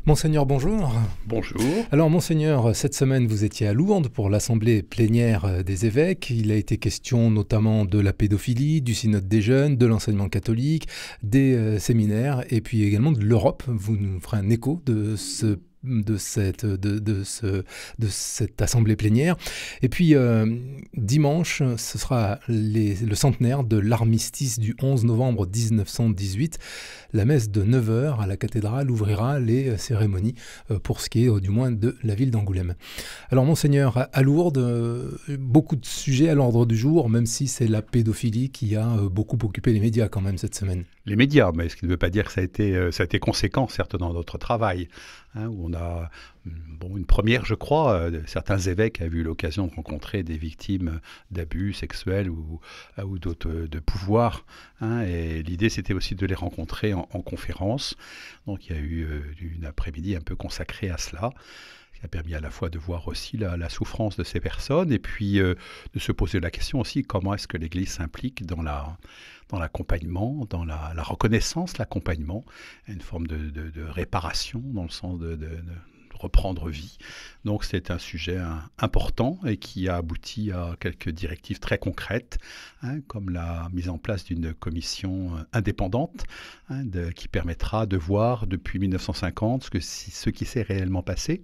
Monseigneur, bonjour. Bonjour. Alors, Monseigneur, cette semaine, vous étiez à Lourdes pour l'Assemblée plénière des évêques. Il a été question notamment de la pédophilie, du synode des jeunes, de l'enseignement catholique, des séminaires et puis également de l'Europe. Vous nous ferez un écho de cette assemblée plénière. Et puis, dimanche, ce sera le centenaire de l'armistice du 11 novembre 1918. La messe de 9 heures à la cathédrale ouvrira les cérémonies pour ce qui est du moins de la ville d'Angoulême. Alors, Monseigneur, à Lourdes, beaucoup de sujets à l'ordre du jour, même si c'est la pédophilie qui a beaucoup occupé les médias quand même cette semaine. Les médias, mais ce qui ne veut pas dire que ça a été conséquent, certes, dans notre travail, où on a une première, je crois, certains évêques avaient eu l'occasion de rencontrer des victimes d'abus sexuels ou d'autres de pouvoir, et l'idée c'était aussi de les rencontrer en conférence. Donc il y a eu une après-midi un peu consacrée à cela, qui a permis à la fois de voir aussi la souffrance de ces personnes et puis de se poser la question aussi comment est-ce que l'Église s'implique dans l'accompagnement, dans la reconnaissance, l'accompagnement, une forme de réparation dans le sens de reprendre vie. Donc c'est un sujet important et qui a abouti à quelques directives très concrètes, comme la mise en place d'une commission indépendante qui permettra de voir depuis 1950 ce qui s'est réellement passé.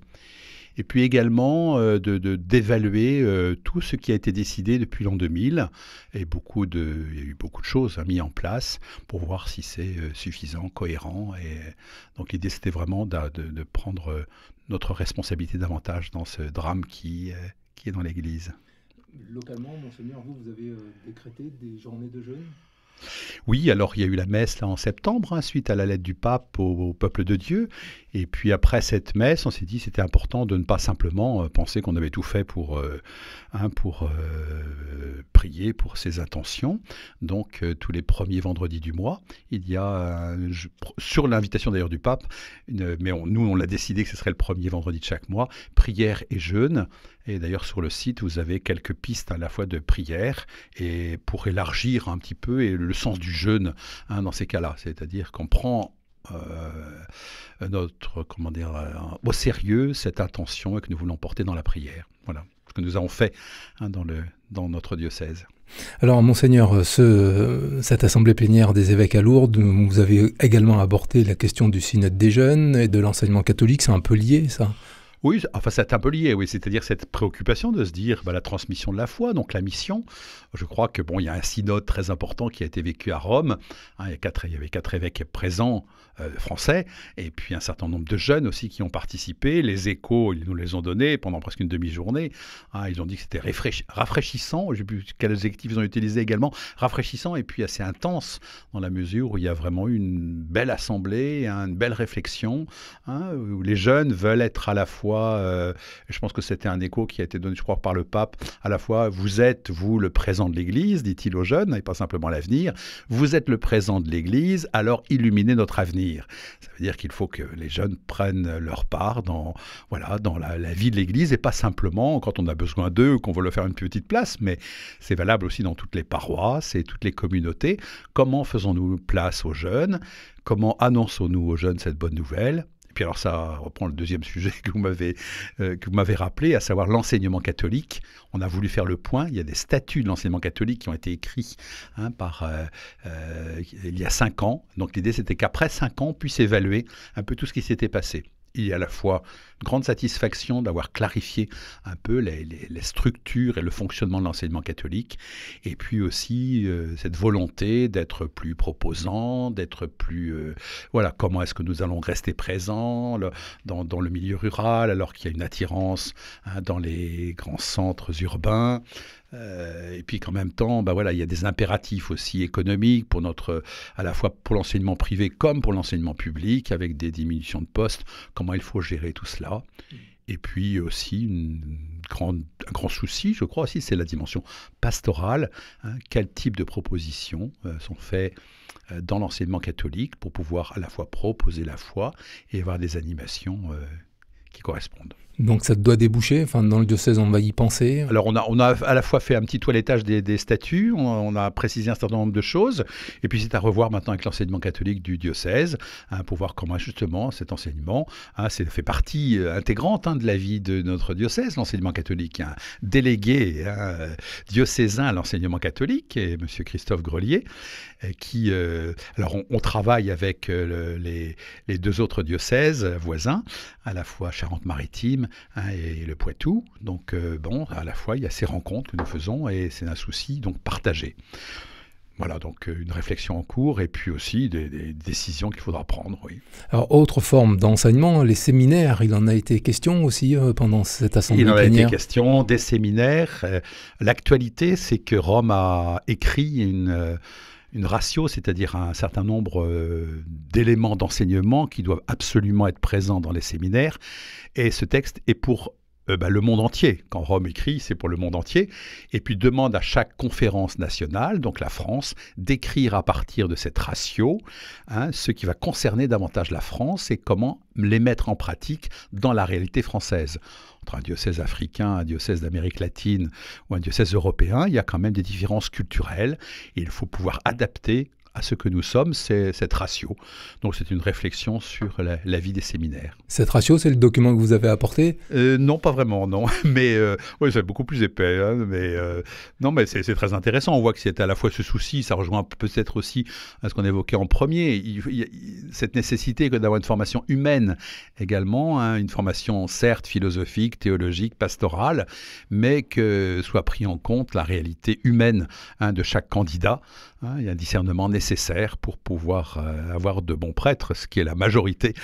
Et puis également d'évaluer tout ce qui a été décidé depuis l'an 2000. Et il y a eu beaucoup de choses mises en place pour voir si c'est suffisant, cohérent. Et donc l'idée, c'était vraiment de prendre notre responsabilité davantage dans ce drame qui est dans l'Église. Localement, Monseigneur, vous avez décrété des journées de jeûne ? Oui, alors il y a eu la messe là en septembre, suite à la lettre du pape au peuple de Dieu. Et puis après cette messe, on s'est dit que c'était important de ne pas simplement penser qu'on avait tout fait pour prier pour ses intentions. Donc tous les premiers vendredis du mois, il y a, sur l'invitation d'ailleurs du pape, nous on l'a décidé que ce serait le premier vendredi de chaque mois, prière et jeûne. Et d'ailleurs sur le site, vous avez quelques pistes à la fois de prière et pour élargir un petit peu et le sens du jeûne dans ces cas-là. C'est-à-dire qu'on prend au sérieux cette intention et que nous voulons porter dans la prière. Voilà ce que nous avons fait dans notre diocèse. Alors, Monseigneur, cette assemblée plénière des évêques à Lourdes, vous avez également abordé la question du synode des jeunes et de l'enseignement catholique, c'est un peu lié, ça ? Oui, enfin c'est un peu lié, oui, c'est-à-dire cette préoccupation de se dire la transmission de la foi, donc la mission. Je crois que il y a un synode très important qui a été vécu à Rome. Il y avait 4 évêques présents français, et puis un certain nombre de jeunes aussi qui ont participé. Les échos, ils nous les ont donnés pendant presque une demi-journée. Ils ont dit que c'était rafraîchissant. Je ne sais plus quels adjectifs ils ont utilisé également. Rafraîchissant et puis assez intense dans la mesure où il y a vraiment eu une belle assemblée, une belle réflexion, où les jeunes veulent être à la fois je pense que c'était un écho qui a été donné, je crois, par le pape, à la fois, vous êtes, vous, le présent de l'Église, dit-il aux jeunes, et pas simplement l'avenir, vous êtes le présent de l'Église, alors illuminez notre avenir. Ça veut dire qu'il faut que les jeunes prennent leur part dans la vie de l'Église, et pas simplement quand on a besoin d'eux, qu'on veut leur faire une petite place, mais c'est valable aussi dans toutes les paroisses et toutes les communautés. Comment faisons-nous place aux jeunes? Comment annonçons-nous aux jeunes cette bonne nouvelle? Puis alors ça reprend le deuxième sujet que vous m'avez rappelé, à savoir l'enseignement catholique. On a voulu faire le point. Il y a des statuts de l'enseignement catholique qui ont été écrits il y a 5 ans. Donc l'idée, c'était qu'après 5 ans, on puisse évaluer un peu tout ce qui s'était passé. Il y a à la fois une grande satisfaction d'avoir clarifié un peu les structures et le fonctionnement de l'enseignement catholique, et puis aussi cette volonté d'être plus proposant, d'être plus... comment est-ce que nous allons rester présents dans le milieu rural, alors qu'il y a une attirance dans les grands centres urbains. Et puis qu'en même temps, il y a des impératifs aussi économiques à la fois pour l'enseignement privé comme pour l'enseignement public, avec des diminutions de postes, comment il faut gérer tout cela. Et puis aussi un grand souci, je crois aussi, c'est la dimension pastorale. Quel type de propositions sont faites dans l'enseignement catholique pour pouvoir à la fois proposer la foi et avoir des animations qui correspondent. Donc ça doit déboucher, enfin, dans le diocèse on va y penser. Alors on a à la fois fait un petit toilettage des statuts, on a précisé un certain nombre de choses, et puis c'est à revoir maintenant avec l'enseignement catholique du diocèse, pour voir comment justement cet enseignement fait partie intégrante de la vie de notre diocèse, l'enseignement catholique. Un délégué diocésain à l'enseignement catholique, et M. Christophe Grelier, qui... alors on travaille avec les deux autres diocèses voisins, à la fois Charente-Maritime et le Poitou. Donc à la fois il y a ces rencontres que nous faisons et c'est un souci donc partagé. Voilà, donc une réflexion en cours et puis aussi des décisions qu'il faudra prendre, oui. Alors, autre forme d'enseignement, les séminaires, il en a été question aussi pendant cette assemblée plénière. Il en a été question des séminaires. L'actualité, c'est que Rome a écrit une ratio, c'est-à-dire un certain nombre d'éléments d'enseignement qui doivent absolument être présents dans les séminaires. Et ce texte est pour le monde entier. Quand Rome écrit, c'est pour le monde entier. Et puis demande à chaque conférence nationale, donc la France, d'écrire à partir de cette ratio ce qui va concerner davantage la France et comment les mettre en pratique dans la réalité française. Entre un diocèse africain, un diocèse d'Amérique latine ou un diocèse européen, il y a quand même des différences culturelles et il faut pouvoir adapter à ce que nous sommes, c'est cette ratio. Donc c'est une réflexion sur la vie des séminaires. Cette ratio, c'est le document que vous avez apporté ? Non, pas vraiment, non. Mais oui, c'est beaucoup plus épais. Non, mais c'est très intéressant. On voit que c'est à la fois ce souci, ça rejoint peut-être aussi à ce qu'on évoquait en premier, il y a cette nécessité d'avoir une formation humaine également, une formation certes philosophique, théologique, pastorale, mais que soit pris en compte la réalité humaine de chaque candidat. Il y a un discernement nécessaire pour pouvoir avoir de bons prêtres, ce qui est la majorité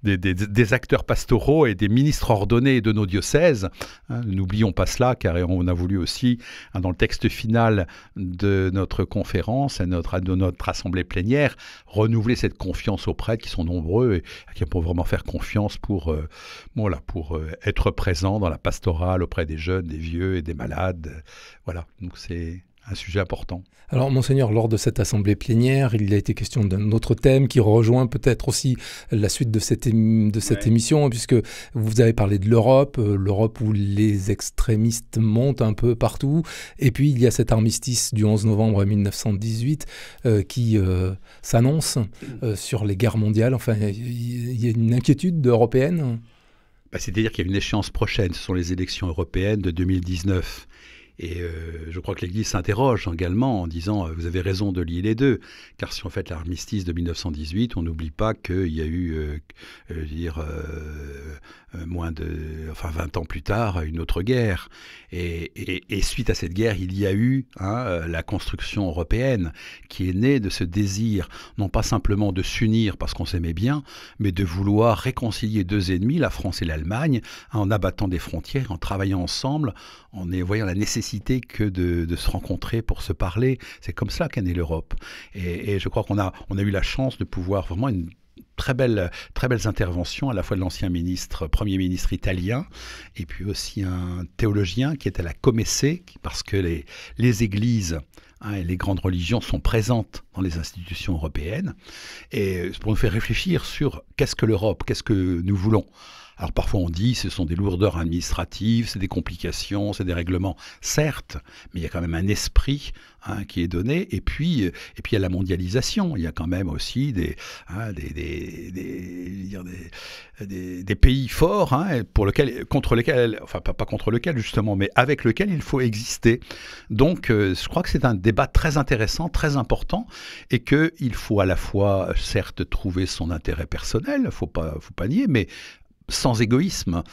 des acteurs pastoraux et des ministres ordonnés de nos diocèses. N'oublions pas cela, car on a voulu aussi, dans le texte final de notre conférence et de notre assemblée plénière, renouveler cette confiance aux prêtres qui sont nombreux et qui peuvent vraiment faire confiance pour être présents dans la pastorale auprès des jeunes, des vieux et des malades. Voilà, donc c'est un sujet important. Alors, Monseigneur, lors de cette assemblée plénière, il a été question d'un autre thème qui rejoint peut-être aussi la suite de cette émission, puisque vous avez parlé de l'Europe où les extrémistes montent un peu partout, et puis il y a cet armistice du 11 novembre 1918 qui s'annonce sur les guerres mondiales. Enfin, il y a une inquiétude européenne. C'est-à-dire qu'il y a une échéance prochaine, ce sont les élections européennes de 2019. Et je crois que l'Église s'interroge également en disant vous avez raison de lier les deux, car si on fait l'armistice de 1918, on n'oublie pas qu'il y a eu, 20 ans plus tard, une autre guerre. Et suite à cette guerre, il y a eu la construction européenne qui est née de ce désir, non pas simplement de s'unir parce qu'on s'aimait bien, mais de vouloir réconcilier deux ennemis, la France et l'Allemagne, en abattant des frontières, en travaillant ensemble, en voyant la nécessité que de se rencontrer pour se parler. C'est comme ça qu'est née l'Europe. Et je crois qu'on a eu la chance de pouvoir vraiment une très belles interventions, à la fois de l'ancien premier ministre italien, et puis aussi un théologien qui est à la Comessé, parce que les églises et les grandes religions sont présentes dans les institutions européennes, et pour nous faire réfléchir sur qu'est-ce que l'Europe, qu'est-ce que nous voulons. Alors parfois on dit ce sont des lourdeurs administratives, c'est des complications, c'est des règlements, certes, mais il y a quand même un esprit qui est donné, et puis il y a la mondialisation, il y a quand même aussi des pays forts contre lesquels, enfin pas contre lesquels justement, mais avec lesquels il faut exister. Donc je crois que c'est un débat très intéressant, très important, et qu'il faut à la fois certes trouver son intérêt personnel, faut pas nier, mais sans égoïsme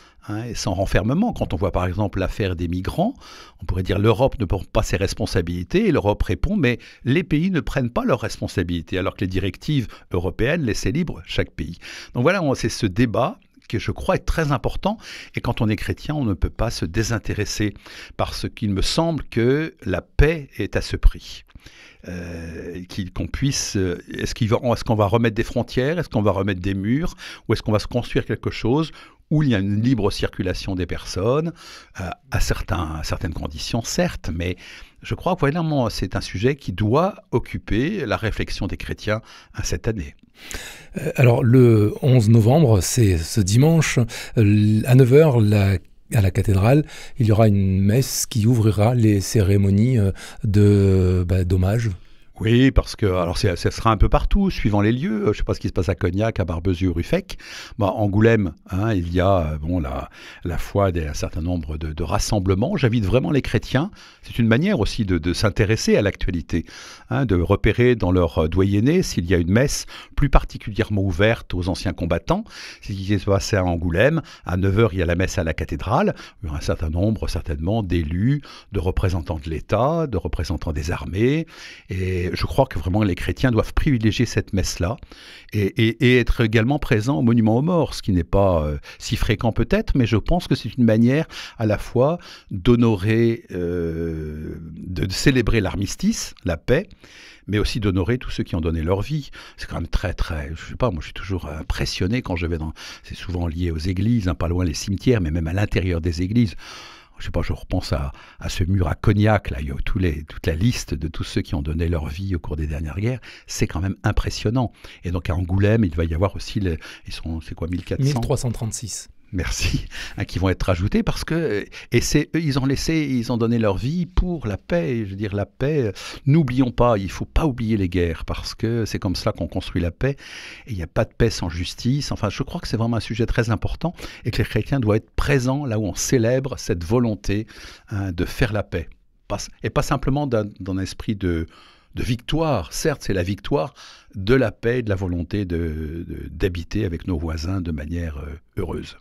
et sans renfermement. Quand on voit par exemple l'affaire des migrants, on pourrait dire l'Europe ne prend pas ses responsabilités, et l'Europe répond mais les pays ne prennent pas leurs responsabilités, alors que les directives européennes laissaient libre chaque pays. Donc voilà, c'est ce débat que je crois est très important, et quand on est chrétien, on ne peut pas se désintéresser, parce qu'il me semble que la paix est à ce prix. Qu'on puisse, est-ce qu'on va remettre des frontières, est-ce qu'on va remettre des murs, ou est-ce qu'on va se construire quelque chose où il y a une libre circulation des personnes, à certaines conditions, certes, mais je crois que vraiment, c'est un sujet qui doit occuper la réflexion des chrétiens cette année. Alors, le 11 novembre, c'est ce dimanche, à 9 heures, à la cathédrale, il y aura une messe qui ouvrira les cérémonies d'hommage. Oui, parce que alors ça sera un peu partout, suivant les lieux. Je ne sais pas ce qui se passe à Cognac, à Barbezieux, Ruffec. Angoulême, il y a la foi un certain nombre de rassemblements. J'invite vraiment les chrétiens. C'est une manière aussi de s'intéresser à l'actualité, de repérer dans leur doyenné s'il y a une messe plus particulièrement ouverte aux anciens combattants. C'est ce qui se passe à Angoulême. À 9 heures, il y a la messe à la cathédrale. Il y aura un certain nombre, certainement, d'élus, de représentants de l'État, de représentants des armées. Et je crois que vraiment les chrétiens doivent privilégier cette messe-là et être également présents au monument aux morts, ce qui n'est pas si fréquent peut-être, mais je pense que c'est une manière à la fois d'honorer, de célébrer l'armistice, la paix, mais aussi d'honorer tous ceux qui ont donné leur vie. C'est quand même très, je sais pas, moi je suis toujours impressionné quand je vais c'est souvent lié aux églises, pas loin les cimetières, mais même à l'intérieur des églises. Je sais pas, je repense à ce mur à Cognac, là, il y a toute la liste de tous ceux qui ont donné leur vie au cours des dernières guerres. C'est quand même impressionnant. Et donc à Angoulême, il va y avoir aussi, c'est quoi, 1400 1336. Merci, qui vont être rajoutés parce que ils ont donné leur vie pour la paix. Et je veux dire, la paix, n'oublions pas, il faut pas oublier les guerres parce que c'est comme ça qu'on construit la paix. Et il n'y a pas de paix sans justice. Enfin, je crois que c'est vraiment un sujet très important et que les chrétiens doivent être présents là où on célèbre cette volonté de faire la paix. Et pas simplement d'un esprit de victoire. Certes, c'est la victoire de la paix et de la volonté d'habiter avec nos voisins de manière heureuse.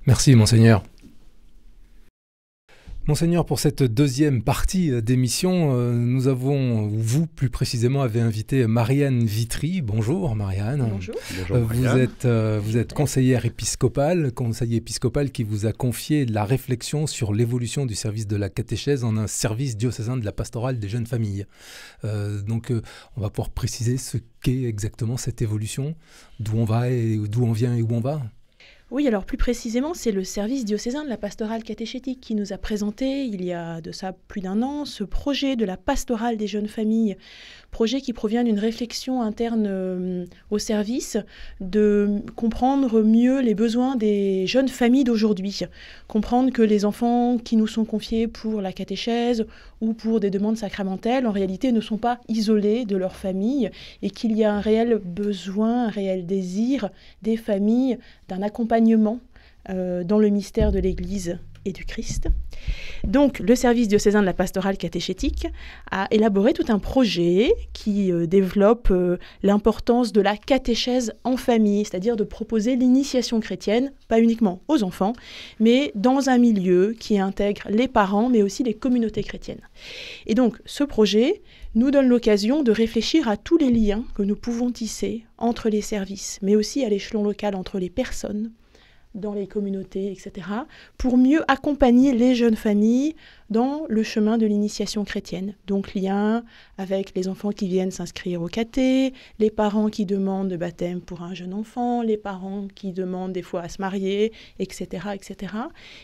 Merci, Monseigneur. Monseigneur, pour cette deuxième partie d'émission, vous plus précisément avez invité Marianne Vitry. Bonjour Marianne. Bonjour. Vous êtes conseillère épiscopale, qui vous a confié la réflexion sur l'évolution du service de la catéchèse en un service diocésain de la pastorale des jeunes familles. Donc on va pouvoir préciser ce qu'est exactement cette évolution, d'où on va et d'où on vient et où on va. Oui, alors plus précisément, c'est le service diocésain de la pastorale catéchétique qui nous a présenté, il y a de ça plus d'un an, ce projet de la pastorale des jeunes familles, projet qui provient d'une réflexion interne au service, de comprendre mieux les besoins des jeunes familles d'aujourd'hui, comprendre que les enfants qui nous sont confiés pour la catéchèse ou pour des demandes sacramentelles, en réalité ne sont pas isolés de leur famille et qu'il y a un réel besoin, un réel désir des familles d'un accompagnement dans le mystère de l'Église et du Christ. Donc, le service diocésain de la pastorale catéchétique a élaboré tout un projet qui développe l'importance de la catéchèse en famille, c'est-à-dire de proposer l'initiation chrétienne, pas uniquement aux enfants, mais dans un milieu qui intègre les parents, mais aussi les communautés chrétiennes. Et donc, ce projet nous donne l'occasion de réfléchir à tous les liens que nous pouvons tisser entre les services, mais aussi à l'échelon local entre les personnes, dans les communautés, etc., pour mieux accompagner les jeunes familles dans le chemin de l'initiation chrétienne. Donc, lien avec les enfants qui viennent s'inscrire au caté, les parents qui demandent le baptême pour un jeune enfant, les parents qui demandent des fois à se marier, etc., etc.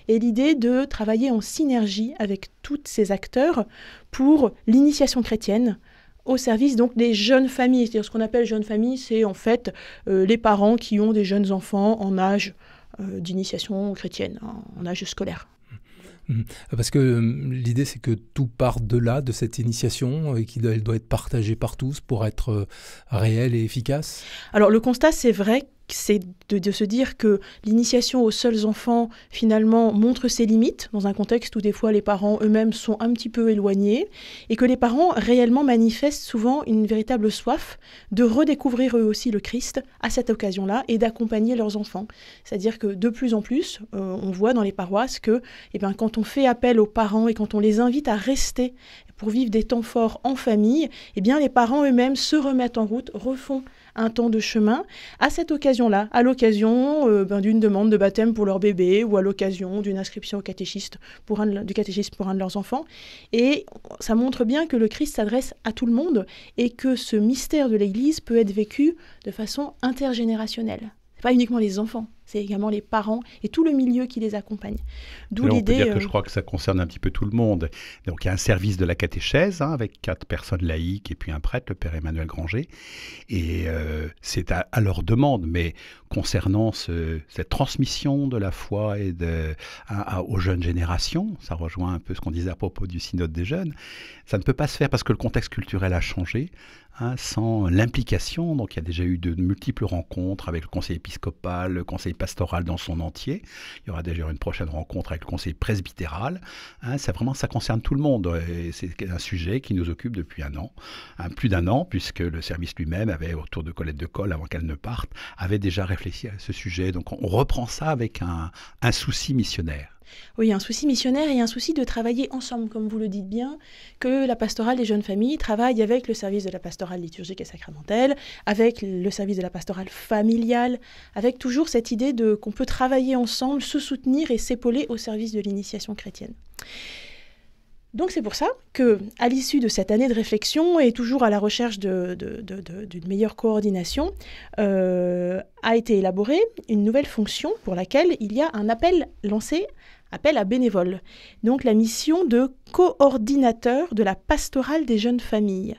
Et l'idée de travailler en synergie avec tous ces acteurs pour l'initiation chrétienne, au service donc des jeunes familles. C'est-à-dire ce qu'on appelle jeunes familles, c'est en fait les parents qui ont des jeunes enfants en âge d'initiation chrétienne, en âge scolaire. Parce que l'idée, c'est que tout part de là, de cette initiation, et qu'elle doit être partagée par tous pour être réelle et efficace. Alors le constat, c'est vrai, c'est de se dire que l'initiation aux seuls enfants, finalement, montre ses limites, dans un contexte où des fois les parents eux-mêmes sont un petit peu éloignés, et que les parents réellement manifestent souvent une véritable soif de redécouvrir eux aussi le Christ à cette occasion-là, et d'accompagner leurs enfants. C'est-à-dire que de plus en plus, on voit dans les paroisses que quand on fait appel aux parents et quand on les invite à rester pour vivre des temps forts en famille, les parents eux-mêmes se remettent en route, refont un temps de chemin à cette occasion-là, à l'occasion d'une demande de baptême pour leur bébé ou à l'occasion d'une inscription au catéchisme pour un de leurs enfants. Et ça montre bien que le Christ s'adresse à tout le monde et que ce mystère de l'Église peut être vécu de façon intergénérationnelle. Ce n'est pas uniquement les enfants c'est également les parents et tout le milieu qui les accompagne. D'où on peut l'idée... dire que je crois que ça concerne un petit peu tout le monde. Donc il y a un service de la catéchèse avec 4 personnes laïques et puis un prêtre, le père Emmanuel Granger. Et c'est à leur demande, mais concernant cette transmission de la foi et aux jeunes générations, ça rejoint un peu ce qu'on disait à propos du synode des jeunes, ça ne peut pas se faire parce que le contexte culturel a changé. Sans l'implication, donc il y a déjà eu de multiples rencontres avec le conseil épiscopal, le conseil pastoral dans son entier. Il y aura déjà une prochaine rencontre avec le conseil presbytéral. Ça concerne tout le monde. Et c'est un sujet qui nous occupe depuis plus d'un an, puisque le service lui-même avait, autour de Colette de Colle, avant qu'elle ne parte, avait déjà réfléchi à ce sujet. Donc on reprend ça avec un souci missionnaire. Oui, un souci missionnaire et un souci de travailler ensemble, comme vous le dites bien, que la pastorale des jeunes familles travaille avec le service de la pastorale liturgique et sacramentelle, avec le service de la pastorale familiale, avec toujours cette idée qu'on peut travailler ensemble, se soutenir et s'épauler au service de l'initiation chrétienne. Donc c'est pour ça qu'à l'issue de cette année de réflexion et toujours à la recherche d'une meilleure coordination, a été élaborée une nouvelle fonction pour laquelle il y a un appel lancé, appel à bénévoles. Donc la mission de coordinateur de la pastorale des jeunes familles.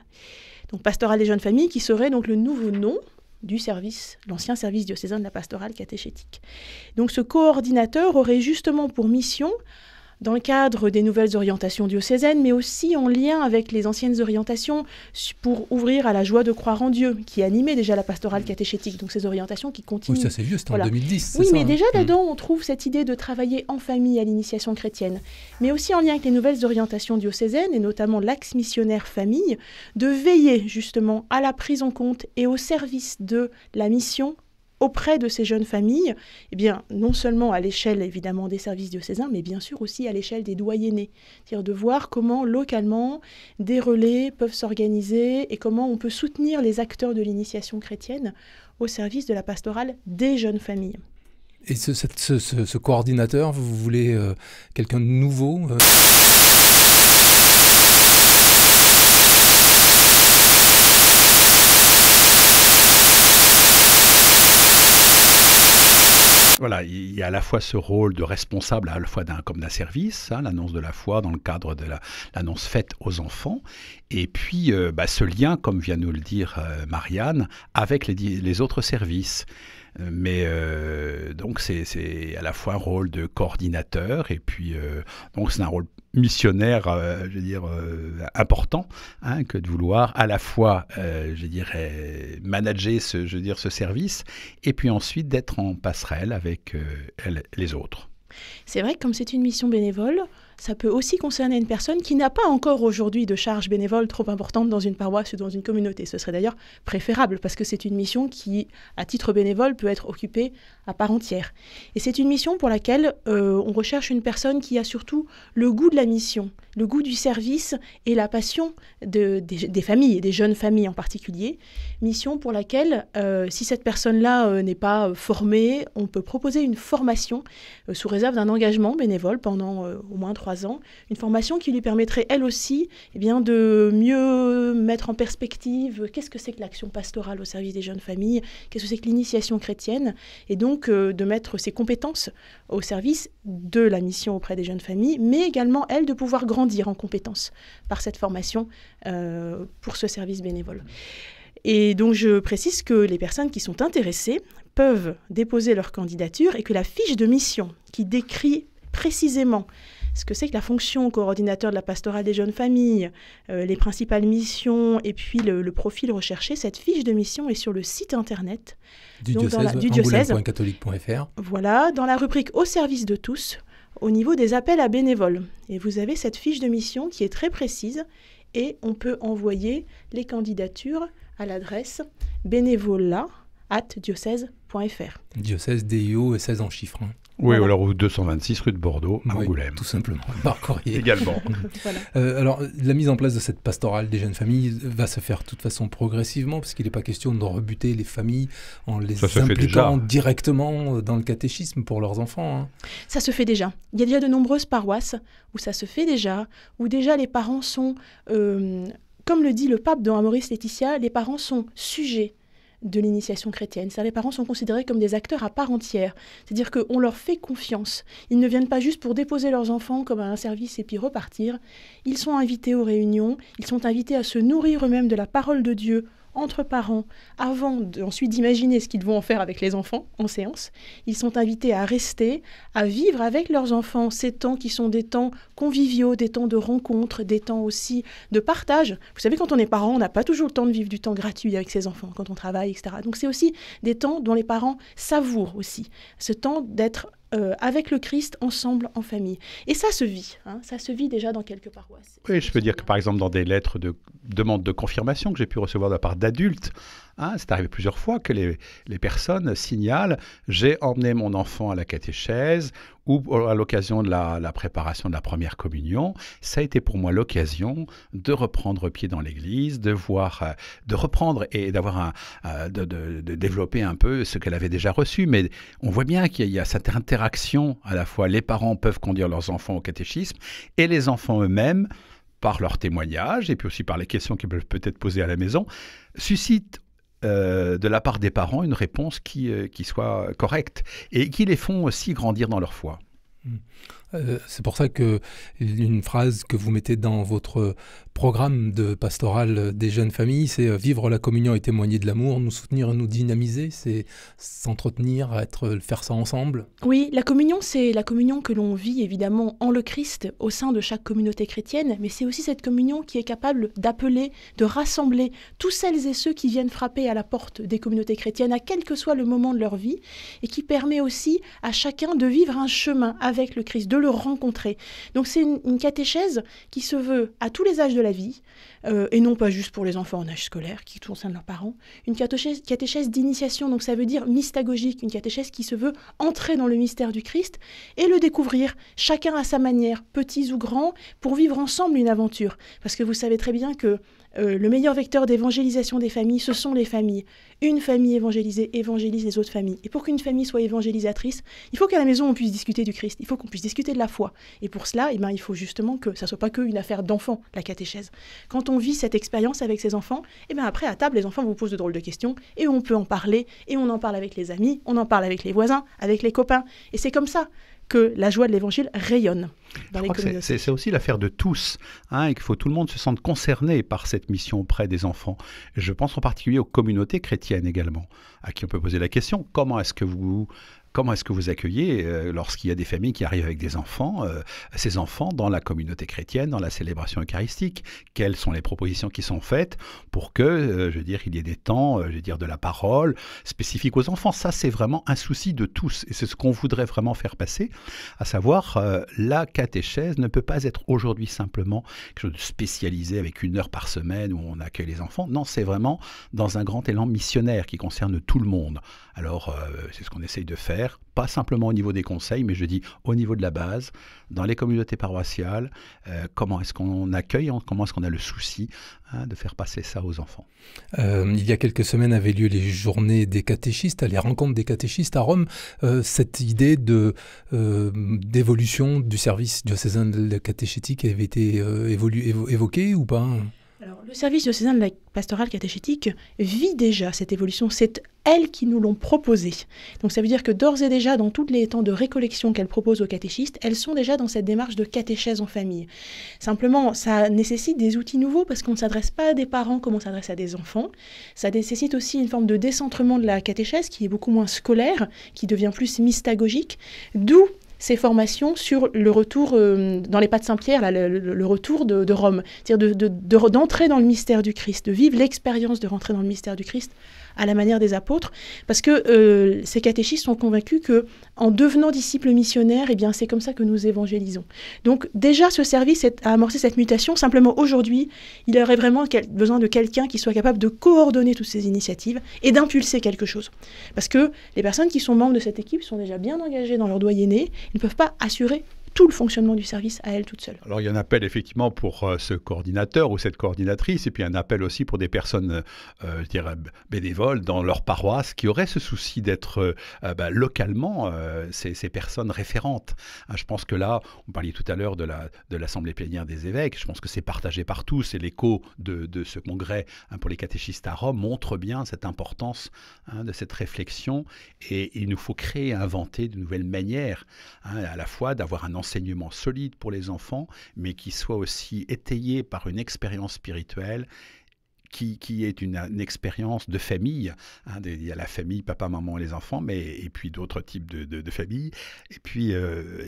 Donc pastorale des jeunes familles qui serait donc le nouveau nom du service, l'ancien service diocésain de la pastorale catéchétique. Donc ce coordinateur aurait justement pour mission, dans le cadre des nouvelles orientations diocésaines, mais aussi en lien avec les anciennes orientations pour ouvrir à la joie de croire en Dieu, qui animait déjà la pastorale catéchétique. Donc ces orientations qui continuent. Oui, ça c'est vieux, c'était en 2010. Oui, ça, mais déjà dedans, on trouve cette idée de travailler en famille à l'initiation chrétienne, mais aussi en lien avec les nouvelles orientations diocésaines, et notamment l'axe missionnaire famille, de veiller justement à la prise en compte et au service de la mission auprès de ces jeunes familles, eh bien, non seulement à l'échelle évidemment des services diocésains, mais bien sûr aussi à l'échelle des doyennés. C'est-à-dire de voir comment localement des relais peuvent s'organiser et comment on peut soutenir les acteurs de l'initiation chrétienne au service de la pastorale des jeunes familles. Et ce coordinateur, vous voulez quelqu'un de nouveau Voilà, il y a à la fois ce rôle de responsable à la fois comme d'un service, l'annonce de la foi dans le cadre de l'annonce faite aux enfants, et puis ce lien, comme vient nous le dire Marianne, avec les autres services. Mais donc c'est à la fois un rôle de coordinateur et puis donc c'est un rôle missionnaire, important, que de vouloir à la fois, manager ce service et puis ensuite d'être en passerelle avec les autres. C'est vrai que comme c'est une mission bénévole, ça peut aussi concerner une personne qui n'a pas encore aujourd'hui de charge bénévole trop importante dans une paroisse ou dans une communauté. Ce serait d'ailleurs préférable parce que c'est une mission qui, à titre bénévole, peut être occupée à part entière. Et c'est une mission pour laquelle on recherche une personne qui a surtout le goût de la mission, le goût du service et la passion des familles, et des jeunes familles en particulier. Mission pour laquelle, si cette personne-là n'est pas formée, on peut proposer une formation sous réserve d'un engagement bénévole pendant au moins 3 ans, une formation qui lui permettrait elle aussi de mieux mettre en perspective qu'est-ce que c'est que l'action pastorale au service des jeunes familles, qu'est-ce que c'est que l'initiation chrétienne, et donc de mettre ses compétences au service de la mission auprès des jeunes familles, mais également elle de pouvoir grandir en compétences par cette formation pour ce service bénévole. Et donc je précise que les personnes qui sont intéressées peuvent déposer leur candidature et que la fiche de mission qui décrit précisément ce que c'est que la fonction coordinateur de la pastorale des jeunes familles, les principales missions et puis le profil recherché, cette fiche de mission est sur le site internet du diocèse, angoulême.catholique.fr. Voilà, dans la rubrique « Au service de tous », au niveau des appels à bénévoles. Et vous avez cette fiche de mission qui est très précise et on peut envoyer les candidatures à l'adresse bénévolat@diocèse.fr. Diocèse DIO et 16 en chiffres. Oui, voilà. Alors 226 rue de Bordeaux, à Angoulême. Tout simplement, par courrier. Également. Voilà. Alors, la mise en place de cette pastorale des jeunes familles va se faire de toute façon progressivement, parce qu'il n'est pas question de rebuter les familles en les impliquant directement dans le catéchisme pour leurs enfants. Ça se fait déjà. Il y a déjà de nombreuses paroisses où ça se fait déjà, où déjà les parents sont, comme le dit le pape dans Amoris Laetitia, les parents sont sujets de l'initiation chrétienne. C'est-à-dire les parents sont considérés comme des acteurs à part entière. C'est-à-dire qu'on leur fait confiance. Ils ne viennent pas juste pour déposer leurs enfants comme à un service et puis repartir. Ils sont invités aux réunions, ils sont invités à se nourrir eux-mêmes de la parole de Dieu entre parents, avant ensuite d'imaginer ce qu'ils vont en faire avec les enfants en séance. Ils sont invités à rester, à vivre avec leurs enfants ces temps qui sont des temps conviviaux, des temps de rencontre, des temps aussi de partage. Vous savez, quand on est parent, on n'a pas toujours le temps de vivre du temps gratuit avec ses enfants, quand on travaille, etc. Donc c'est aussi des temps dont les parents savourent aussi, ce temps d'être avec le Christ, ensemble, en famille. Et ça se vit, ça se vit déjà dans quelques paroisses. Oui, je peux dire que par exemple dans des lettres de demande de confirmation que j'ai pu recevoir de la part d'adultes, c'est arrivé plusieurs fois que les personnes signalent « j'ai emmené mon enfant à la catéchèse » ou à l'occasion de la préparation de la première communion, ça a été pour moi l'occasion de reprendre pied dans l'église, de reprendre et d'avoir de développer un peu ce qu'elle avait déjà reçu. Mais on voit bien qu'il y a cette interaction, à la fois les parents peuvent conduire leurs enfants au catéchisme et les enfants eux-mêmes, par leurs témoignages et puis aussi par les questions qu'ils peuvent peut-être poser à la maison, suscitent de la part des parents une réponse qui soit correcte et qui les font aussi grandir dans leur foi. C'est pour ça que une phrase que vous mettez dans votre programme de pastoral des jeunes familles, c'est vivre la communion et témoigner de l'amour, nous soutenir et nous dynamiser, c'est s'entretenir, faire ça ensemble. Oui, la communion, c'est la communion que l'on vit évidemment en le Christ au sein de chaque communauté chrétienne, mais c'est aussi cette communion qui est capable d'appeler, de rassembler tous celles et ceux qui viennent frapper à la porte des communautés chrétiennes, à quel que soit le moment de leur vie, et qui permet aussi à chacun de vivre un chemin avec le Christ, de le rencontrer. Donc c'est une catéchèse qui se veut à tous les âges de la vie, et non pas juste pour les enfants en âge scolaire qui concernent leurs parents. Une catéchèse d'initiation, donc ça veut dire mystagogique, une catéchèse qui se veut entrer dans le mystère du Christ et le découvrir, chacun à sa manière, petits ou grands, pour vivre ensemble une aventure. Parce que vous savez très bien que le meilleur vecteur d'évangélisation des familles, ce sont les familles. Une famille évangélisée évangélise les autres familles. Et pour qu'une famille soit évangélisatrice, il faut qu'à la maison on puisse discuter du Christ, il faut qu'on puisse discuter de la foi. Et pour cela, il faut justement que ça ne soit pas qu'une affaire d'enfants, la catéchèse. Quand on vit cette expérience avec ses enfants, après à table, les enfants vous posent de drôles de questions et on peut en parler, et on en parle avec les amis, on en parle avec les voisins, avec les copains. Et c'est comme ça que la joie de l'Évangile rayonne dans les communautés. C'est aussi l'affaire de tous, et qu'il faut que tout le monde se sente concerné par cette mission auprès des enfants. Je pense en particulier aux communautés chrétiennes également, à qui on peut poser la question, comment est-ce que vous accueillez lorsqu'il y a des familles qui arrivent avec des enfants, ces enfants dans la communauté chrétienne, dans la célébration eucharistique? Quelles sont les propositions qui sont faites pour que, il y ait des temps, de la parole spécifique aux enfants? Ça, c'est vraiment un souci de tous et c'est ce qu'on voudrait vraiment faire passer, à savoir la catéchèse ne peut pas être aujourd'hui simplement quelque chose de spécialisé avec 1 heure par semaine où on accueille les enfants. Non, c'est vraiment dans un grand élan missionnaire qui concerne tout le monde. Alors, c'est ce qu'on essaye de faire, pas simplement au niveau des conseils, mais je dis au niveau de la base, dans les communautés paroissiales, comment est-ce qu'on accueille, comment est-ce qu'on a le souci de faire passer ça aux enfants. Il y a quelques semaines avaient lieu les journées des catéchistes, les rencontres des catéchistes à Rome. Cette idée d'évolution du service diocésain de la catéchétique avait été évoquée ou pas ? Alors, le service diocésain de la pastorale catéchétique vit déjà cette évolution. C'est elles qui nous l'ont proposée. Donc ça veut dire que d'ores et déjà, dans tous les temps de récollection qu'elles proposent aux catéchistes, elles sont déjà dans cette démarche de catéchèse en famille. Simplement, ça nécessite des outils nouveaux parce qu'on ne s'adresse pas à des parents comme on s'adresse à des enfants. Ça nécessite aussi une forme de décentrement de la catéchèse qui est beaucoup moins scolaire, qui devient plus mystagogique, d'où ces formations sur le retour dans les pas de Saint-Pierre, le retour de Rome, c'est-à-dire d'entrer dans le mystère du Christ, de vivre l'expérience de rentrer dans le mystère du Christ à la manière des apôtres, parce que ces catéchistes sont convaincus qu'en devenant disciples missionnaires, c'est comme ça que nous évangélisons. Donc déjà, ce service a amorcé cette mutation. Simplement, aujourd'hui, il y aurait vraiment besoin de quelqu'un qui soit capable de coordonner toutes ces initiatives et d'impulser quelque chose. Parce que les personnes qui sont membres de cette équipe sont déjà bien engagées dans leur doyenné, ils ne peuvent pas assurer tout le fonctionnement du service à elle toute seule. Alors il y a un appel effectivement pour ce coordinateur ou cette coordinatrice, et puis un appel aussi pour des personnes, je dirais, bénévoles dans leur paroisse qui auraient ce souci d'être localement ces personnes référentes. Je pense que là, on parlait tout à l'heure de l'Assemblée plénière des évêques, je pense que c'est partagé par tous, et l'écho de ce congrès pour les catéchistes à Rome montre bien cette importance de cette réflexion, et il nous faut créer et inventer de nouvelles manières, à la fois d'avoir un enseignement solide pour les enfants, mais qui soit aussi étayé par une expérience spirituelle qui est une expérience de famille. Il y a la famille, papa, maman et les enfants, et puis d'autres types de familles. Et puis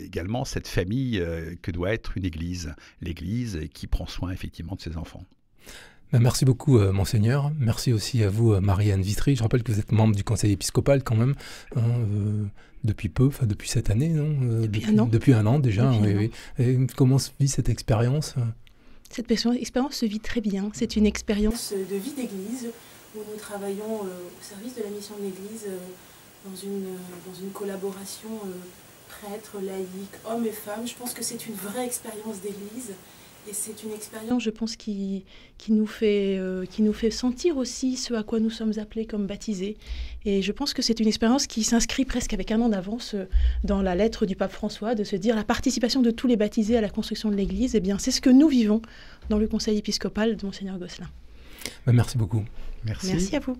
également cette famille que doit être une église. L'Église qui prend soin effectivement de ses enfants. Merci beaucoup, Monseigneur. Merci aussi à vous, Marie-Anne Vitry. Je rappelle que vous êtes membre du Conseil épiscopal quand même, depuis peu, depuis cette année, non Depuis un an déjà. Oui. Et comment se vit cette expérience ? Cette expérience se vit très bien. C'est une expérience de vie d'église où nous travaillons au service de la mission de l'Église dans une collaboration prêtres, laïcs, hommes et femmes. Je pense que c'est une vraie expérience d'église. Et c'est une expérience, je pense, qui nous fait sentir aussi ce à quoi nous sommes appelés comme baptisés. Et je pense que c'est une expérience qui s'inscrit presque avec un an d'avance dans la lettre du pape François, de se dire la participation de tous les baptisés à la construction de l'Église. Eh bien, c'est ce que nous vivons dans le Conseil épiscopal de Monseigneur Gosselin. Merci beaucoup. Merci. Merci à vous.